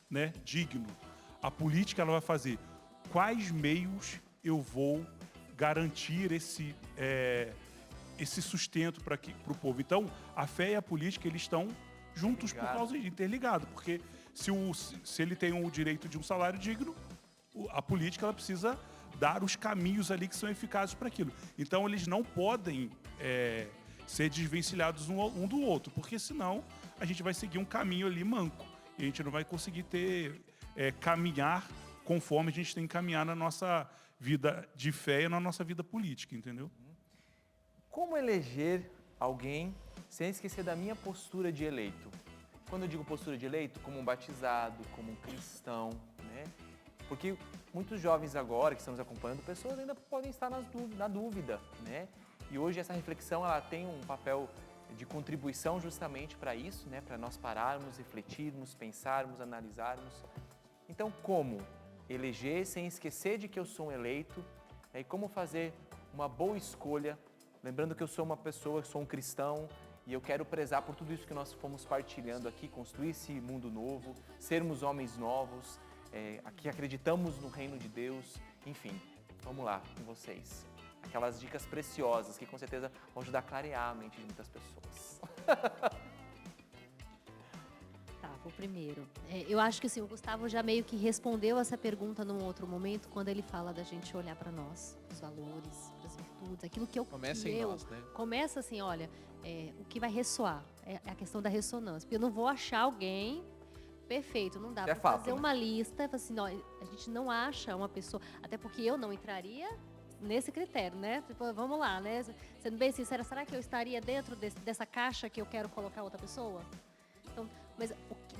né, digno. A política ela vai fazer quais meios eu vou garantir esse sustento para o povo. Então, a fé e a política eles estão juntos por causa de interligados, porque se ele tem o direito de um salário digno, a política ela precisa dar os caminhos ali que são eficazes para aquilo. Então, eles não podem ser desvencilhados um do outro, porque senão a gente vai seguir um caminho ali manco e a gente não vai conseguir caminhar conforme a gente tem que caminhar na nossa vida de fé e na nossa vida política, entendeu? Como eleger alguém sem esquecer da minha postura de eleito? Quando eu digo postura de eleito, como um batizado, como um cristão, né? Porque muitos jovens agora que estão nos acompanhando, pessoas ainda podem estar na dúvida, né? E hoje essa reflexão ela tem um papel de contribuição justamente para isso, né? Para nós pararmos, refletirmos, pensarmos, analisarmos. Então, como eleger sem esquecer de que eu sou um eleito, e como fazer uma boa escolha, lembrando que eu sou uma pessoa, eu sou um cristão e eu quero prezar por tudo isso que nós fomos partilhando aqui, construir esse mundo novo, sermos homens novos, aqui acreditamos no reino de Deus, enfim, vamos lá com vocês. Aquelas dicas preciosas que com certeza vão ajudar a clarear a mente de muitas pessoas. Tá, vou primeiro. Eu acho que assim, o Gustavo já meio que respondeu essa pergunta num outro momento, quando ele fala da gente olhar para nós, os valores, as virtudes, aquilo que eu... Começa que em eu- nós, né? Começa assim, olha, o que vai ressoar é a questão da ressonância. Porque eu não vou achar alguém perfeito, não dá É para fato, fazer né? uma lista, assim, não, a gente não acha uma pessoa, até porque eu não entraria nesse critério, né? Tipo, vamos lá, né? Sendo bem sincera, será que eu estaria dentro dessa caixa que eu quero colocar outra pessoa? Então, mas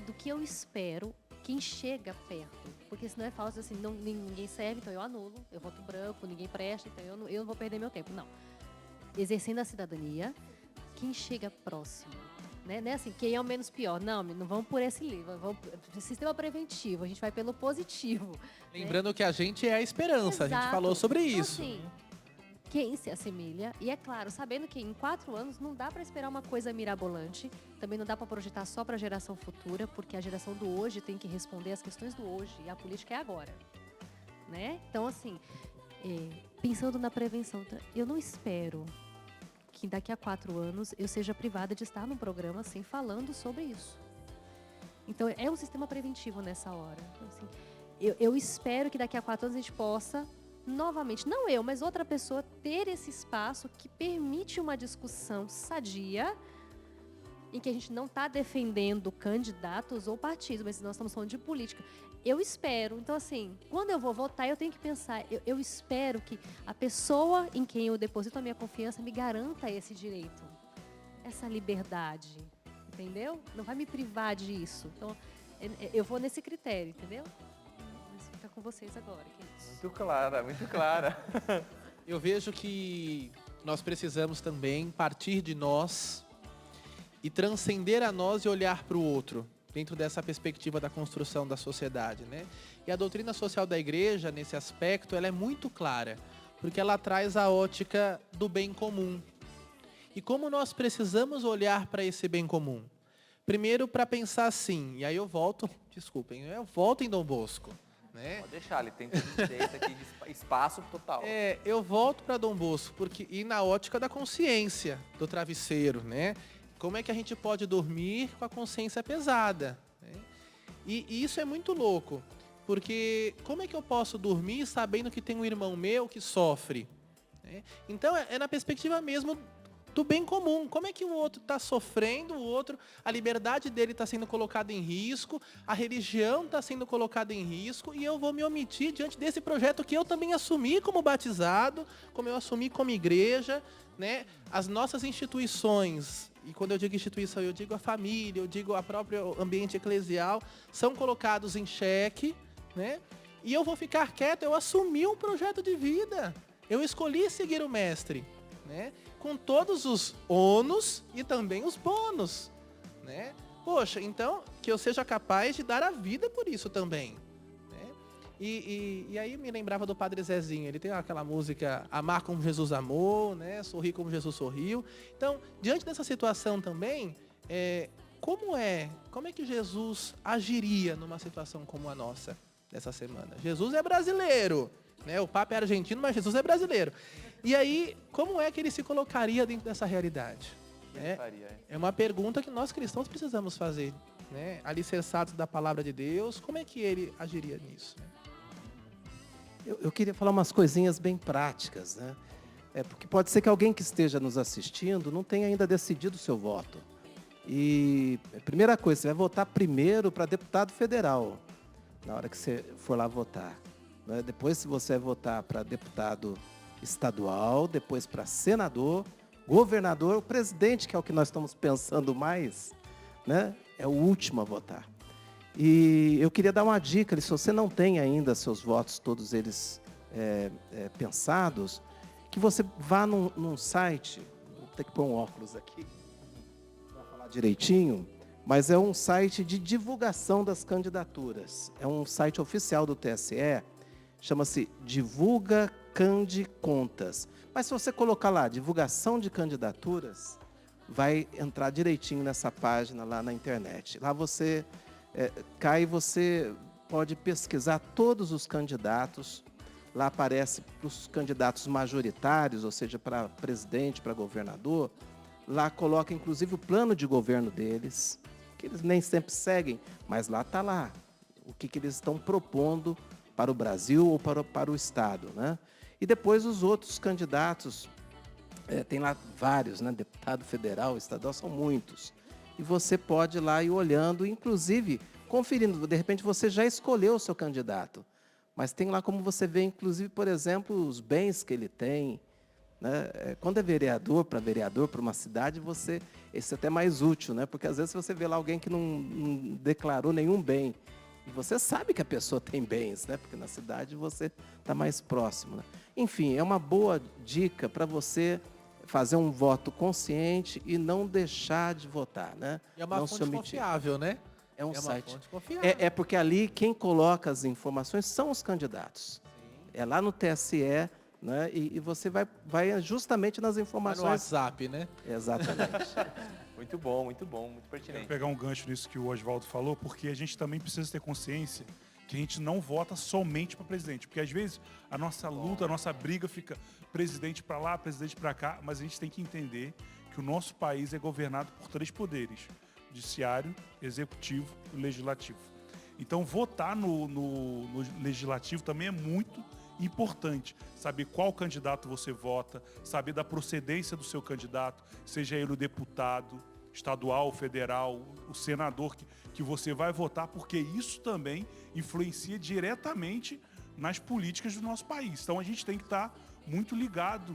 do que eu espero, quem chega perto, porque senão é falso assim, ninguém serve, então eu anulo, eu voto branco, ninguém presta, então eu não vou perder meu tempo, não. Exercendo a cidadania, quem chega próximo, né? Não é assim, quem é o menos pior, não vamos por esse livro, vamos sistema preventivo, a gente vai pelo positivo. Lembrando que a gente é a esperança, a gente Exato. falou sobre Então, isso. assim, quem se assemelha, e é claro, sabendo que em 4 anos não dá para esperar uma coisa mirabolante, também não dá para projetar só para a geração futura, porque a geração do hoje tem que responder às questões do hoje, e a política é agora. Né? Então, assim, pensando na prevenção, eu não espero que daqui a 4 anos eu seja privada de estar num programa assim, falando sobre isso. Então, é um sistema preventivo nessa hora. Então, assim, eu espero que daqui a 4 anos a gente possa, novamente, não eu, mas outra pessoa, ter esse espaço que permite uma discussão sadia, em que a gente não está defendendo candidatos ou partidos, mas nós estamos falando de política. Eu espero. Então, assim, quando eu vou votar, eu tenho que pensar, eu espero que a pessoa em quem eu deposito a minha confiança me garanta esse direito, essa liberdade, entendeu? Não vai me privar disso. Então, eu vou nesse critério, entendeu? Mas fica com vocês agora, queridos. Muito clara, muito clara. Eu vejo que nós precisamos também partir de nós e transcender a nós e olhar para o outro, dentro dessa perspectiva da construção da sociedade, né? E a doutrina social da igreja, nesse aspecto, ela é muito clara, porque ela traz a ótica do bem comum. E como nós precisamos olhar para esse bem comum? Primeiro, para pensar assim, e aí eu volto em Dom Bosco, né? Pode deixar, ele tem direito aqui de espaço total. Eu volto para Dom Bosco, e na ótica da consciência do travesseiro, né? Como é que a gente pode dormir com a consciência pesada? Né? E isso é muito louco, porque como é que eu posso dormir sabendo que tem um irmão meu que sofre? Né? Então é na perspectiva mesmo do bem comum. Como é que o outro está sofrendo, a liberdade dele está sendo colocada em risco, a religião está sendo colocada em risco, e eu vou me omitir diante desse projeto que eu também assumi como batizado, como eu assumi como igreja, né? As nossas instituições, e quando eu digo instituição, eu digo a família, eu digo a próprio ambiente eclesial, são colocados em xeque, né? E eu vou ficar quieto, eu assumi um projeto de vida, eu escolhi seguir o mestre, né? Com todos os ônus e também os bônus, né? Poxa, então, que eu seja capaz de dar a vida por isso também, né? E aí me lembrava do Padre Zezinho, ele tem aquela música Amar como Jesus amou, né? Sorrir como Jesus sorriu. Então, diante dessa situação também, como é que Jesus agiria numa situação como a nossa, dessa semana? Jesus é brasileiro, né? O Papa é argentino, mas Jesus é brasileiro. E aí, como é que ele se colocaria dentro dessa realidade? Né? É uma pergunta que nós cristãos precisamos fazer, né? Alicerçados da palavra de Deus, como é que ele agiria nisso? Né? Eu queria falar umas coisinhas bem práticas, né? Porque pode ser que alguém que esteja nos assistindo não tenha ainda decidido o seu voto. E a primeira coisa, você vai votar primeiro para deputado federal, na hora que você for lá votar. Né? Depois, se você vai votar para deputado estadual, depois para senador, governador, o presidente, que é o que nós estamos pensando mais, né? É o último a votar. E eu queria dar uma dica, se você não tem ainda seus votos, todos eles pensados, que você vá num site, vou ter que pôr um óculos aqui, para falar direitinho, mas é um site de divulgação das candidaturas. É um site oficial do TSE, chama-se Divulga Cande Contas. Mas se você colocar lá, divulgação de candidaturas, vai entrar direitinho nessa página lá na internet. Lá você você pode pesquisar todos os candidatos. Lá aparece para os candidatos majoritários, ou seja, para presidente, para governador. Lá coloca, inclusive, o plano de governo deles. que eles nem sempre seguem, mas lá está lá. O que eles estão propondo para o Brasil ou para o Estado, né? E depois os outros candidatos, tem lá vários, né? Deputado federal, estadual, são muitos. E você pode ir lá ir olhando, inclusive conferindo. De repente você já escolheu o seu candidato, mas tem lá como você vê, inclusive, por exemplo, os bens que ele tem, né? Quando é vereador para uma cidade, esse é até mais útil, né? Porque às vezes você vê lá alguém que não declarou nenhum bem. E você sabe que a pessoa tem bens, né? Porque na cidade você está mais próximo, né? Enfim, é uma boa dica para você fazer um voto consciente e não deixar de votar, né? E é uma não se fonte omitir. confiável, né? É um uma site. fonte confiável. É porque ali quem coloca as informações são os candidatos. É lá no TSE, né? E você vai justamente nas Vai informações. no WhatsApp, né? Exatamente. Muito bom, muito Quero pertinente. pegar um gancho nisso que o Oswaldo falou, porque a gente também precisa ter consciência que a gente não vota somente para presidente. Porque às vezes a nossa luta, a nossa briga fica presidente para lá, presidente para cá, mas a gente tem que entender que o nosso país é governado por 3 poderes: judiciário, executivo e legislativo. Então votar no legislativo também é muito importante. Saber qual candidato você vota, saber da procedência do seu candidato, seja ele o deputado estadual, federal, o senador que você vai votar, porque isso também influencia diretamente nas políticas do nosso país. Então a gente tem que estar muito ligado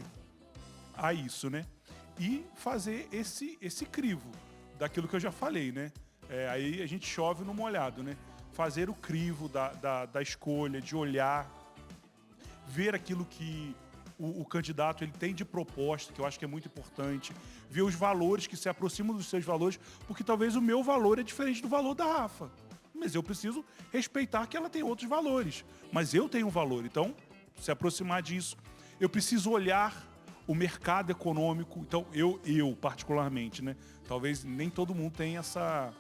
a isso, né? E fazer esse crivo daquilo que eu já falei, né? Aí a gente chove no molhado, né? Fazer o crivo da escolha, de olhar, ver aquilo que o candidato ele tem de proposta, que eu acho que é muito importante, ver os valores que se aproximam dos seus valores, porque talvez o meu valor é diferente do valor da Rafa, mas eu preciso respeitar que ela tem outros valores, mas eu tenho um valor, então se aproximar disso. Eu preciso olhar o mercado econômico, então eu particularmente, né? Talvez nem todo mundo tenha essa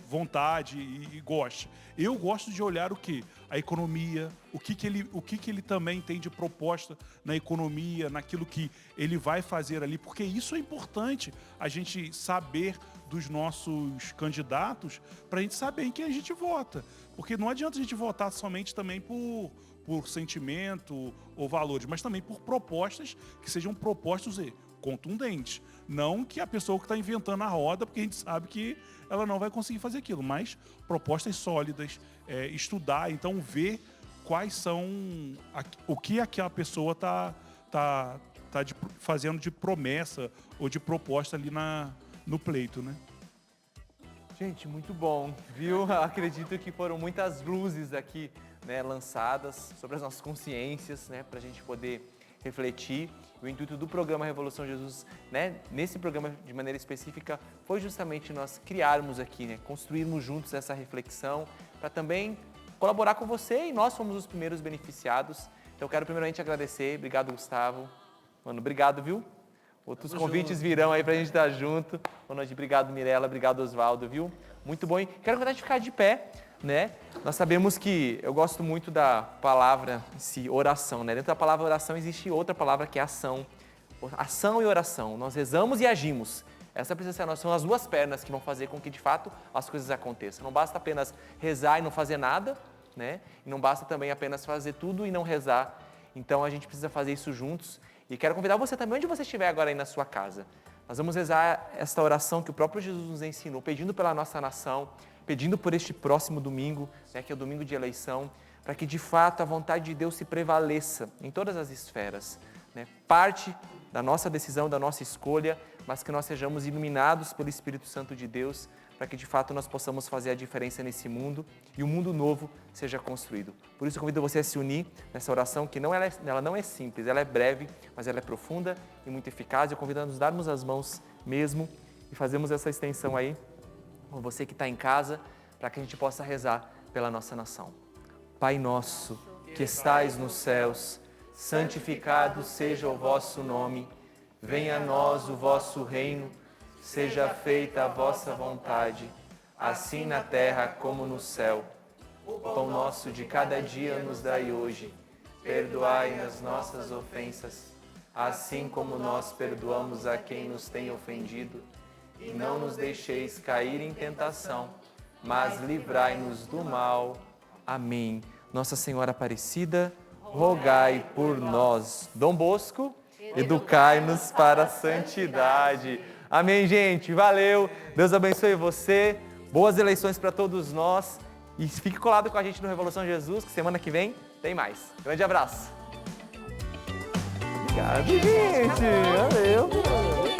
vontade e goste. Eu gosto de olhar o quê? A economia, o que ele também tem de proposta na economia, naquilo que ele vai fazer ali, porque isso é importante, a gente saber dos nossos candidatos, para a gente saber em quem a gente vota. Porque não adianta a gente votar somente também por sentimento ou valores, mas também por propostas que sejam propostas contundentes. Não que a pessoa que está inventando a roda, porque a gente sabe que ela não vai conseguir fazer aquilo, mas propostas sólidas, estudar, então ver quais são, o que aquela pessoa está fazendo de promessa ou de proposta ali no pleito, né? Gente, muito bom, viu? Acredito que foram muitas luzes aqui, né, lançadas sobre as nossas consciências, né, para a gente poder refletir. O intuito do programa Revolução Jesus, né, nesse programa de maneira específica, foi justamente nós criarmos aqui, né, construirmos juntos essa reflexão, para também colaborar com você, e nós fomos os primeiros beneficiados. Então, eu quero primeiramente agradecer. Obrigado, Gustavo. Mano, obrigado, viu? Outros convites virão aí pra gente estar junto. Boa noite, obrigado, Mirella, obrigado, Oswaldo, viu? Muito bom. E quero convidar a gente ficar de pé, né? Nós sabemos que eu gosto muito da palavra em si, oração, né? Dentro da palavra oração existe outra palavra que é ação. Ação e oração. Nós rezamos e agimos. Essa precisa ser a nossa, são as duas pernas que vão fazer com que, de fato, as coisas aconteçam. Não basta apenas rezar e não fazer nada, né? E não basta também apenas fazer tudo e não rezar. Então, a gente precisa fazer isso juntos. E quero convidar você também, onde você estiver agora aí na sua casa. Nós vamos rezar esta oração que o próprio Jesus nos ensinou, pedindo pela nossa nação, pedindo por este próximo domingo, né, que é o domingo de eleição, para que, de fato, a vontade de Deus se prevaleça em todas as esferas, né? Parte da nossa decisão, da nossa escolha, mas que nós sejamos iluminados pelo Espírito Santo de Deus, para que, de fato, nós possamos fazer a diferença nesse mundo e um mundo novo seja construído. Por isso, eu convido você a se unir nessa oração, que ela não é simples, ela é breve, mas ela é profunda e muito eficaz. Eu convido a nos darmos as mãos mesmo e fazermos essa extensão aí, com você que está em casa, para que a gente possa rezar pela nossa nação. Pai nosso, que estais nos céus, santificado seja o vosso nome, venha a nós o vosso reino, seja feita a vossa vontade, assim na terra como no céu. O pão nosso de cada dia nos dai hoje. Perdoai as nossas ofensas, assim como nós perdoamos a quem nos tem ofendido. e não nos deixeis cair em tentação, mas livrai-nos do mal. Amém. Nossa Senhora Aparecida, rogai por nós. Dom Bosco, educai-nos para a santidade. Amém, gente. Valeu. Deus abençoe você. Boas eleições para todos nós. E fique colado com a gente no Revolução Jesus, que semana que vem tem mais. Grande abraço. Obrigado, gente. Valeu.